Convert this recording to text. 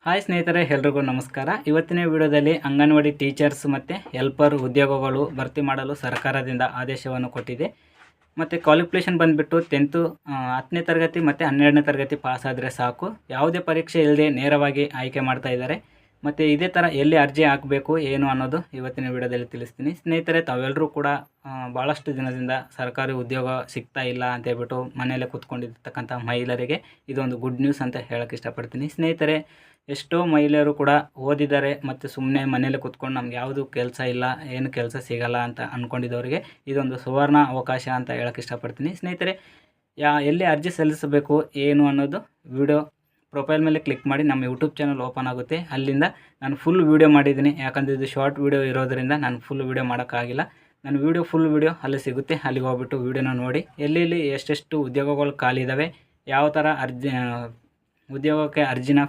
Hi ಸ್ನೇಹಿತರೆ, ಎಲ್ರಿಗೂ ನಮಸ್ಕಾರ. ಇವತ್ತಿನ ವಿಡಿಯೋದಲ್ಲಿ ಅಂಗನವಾಡಿ ಟೀಚರ್ಸ್ ಮತ್ತು ಹೆಲ್ಪರ್ ಉದ್ಯೋಗಗಳು ಭರ್ತಿ ಮಾಡಲು ಸರ್ಕಾರದಿಂದ ಆದೇಶವನ್ನು ಕೊಟ್ಟಿದೆ. ಮತ್ತು ಕ್ವಾಲಿಫಿಕೇಷನ್ ಬಂದುಬಿಟ್ಟು 10ನೇ ತರಗತಿ ಮತ್ತು 12ನೇ ತರಗತಿ ಪಾಸ್ ಆದರೆ ಸಾಕು. ಯಾವುದೇ ಪರೀಕ್ಷೆ ಇಲ್ಲದೆ ನೇರವಾಗಿ ಆಯ್ಕೆ ಮಾಡ್ತಾ ಇದ್ದಾರೆ. ಮತ್ತು ಇದೇ ಥರ ಎಲ್ಲಿ ಅರ್ಜಿ ಹಾಕಬೇಕು ಏನು ಅನ್ನೋದು ಇವತ್ತಿನ ವಿಡಿಯೋದಲ್ಲಿ ತಿಳಿಸ್ತೀನಿ. ಸ್ನೇಹಿತರೆ, ತಾವೆಲ್ಲರೂ ಕೂಡ ಭಾಳಷ್ಟು ದಿನದಿಂದ ಸರ್ಕಾರಿ ಉದ್ಯೋಗ ಸಿಗ್ತಾ ಇಲ್ಲ ಅಂತ ಹೇಳ್ಬಿಟ್ಟು ಮನೆಯಲ್ಲೇ ಕೂತ್ಕೊಂಡಿರ್ತಕ್ಕಂಥ ಮಹಿಳೆಯರಿಗೆ ಇದೊಂದು ಗುಡ್ ನ್ಯೂಸ್ ಅಂತ ಹೇಳೋಕ್ಕೆ ಇಷ್ಟಪಡ್ತೀನಿ. ಸ್ನೇಹಿತರೆ, ಎಷ್ಟೋ ಮಹಿಳೆಯರು ಕೂಡ ಓದಿದ್ದಾರೆ ಮತ್ತು ಸುಮ್ಮನೆ ಮನೇಲಿ ಕೂತ್ಕೊಂಡು ನಮ್ಗೆ ಯಾವುದು ಕೆಲಸ ಇಲ್ಲ, ಏನು ಕೆಲಸ ಸಿಗಲ್ಲ ಅಂತ ಅಂದ್ಕೊಂಡಿದ್ದವರಿಗೆ ಇದೊಂದು ಸುವರ್ಣ ಅವಕಾಶ ಅಂತ ಹೇಳೋಕ್ಕೆ ಇಷ್ಟಪಡ್ತೀನಿ. ಸ್ನೇಹಿತರೆ, ಎಲ್ಲಿ ಅರ್ಜಿ ಸಲ್ಲಿಸಬೇಕು ಏನು ಅನ್ನೋದು ವಿಡಿಯೋ ಪ್ರೊಫೈಲ್ ಮೇಲೆ ಕ್ಲಿಕ್ ಮಾಡಿ ನಮ್ಮ ಯೂಟ್ಯೂಬ್ ಚಾನಲ್ ಓಪನ್ ಆಗುತ್ತೆ. ಅಲ್ಲಿಂದ ನಾನು ಫುಲ್ ವೀಡಿಯೋ ಮಾಡಿದ್ದೀನಿ. ಯಾಕಂದರೆ ಇದು ಶಾರ್ಟ್ ವೀಡಿಯೋ ಇರೋದರಿಂದ ನಾನು ಫುಲ್ ವೀಡಿಯೋ ಮಾಡೋಕ್ಕಾಗಿಲ್ಲ. ನನ್ನ ಫುಲ್ ವೀಡಿಯೋ ಅಲ್ಲಿ ಸಿಗುತ್ತೆ. ಅಲ್ಲಿಗೆ ಹೋಗ್ಬಿಟ್ಟು ವೀಡಿಯೋನ ನೋಡಿ ಎಲ್ಲೆಲ್ಲಿ ಎಷ್ಟೆಷ್ಟು ಉದ್ಯೋಗಗಳು ಖಾಲಿ ಇದ್ದಾವೆ, ಯಾವ ಥರ ಉದ್ಯೋಗಕ್ಕೆ ಅರ್ಜಿನ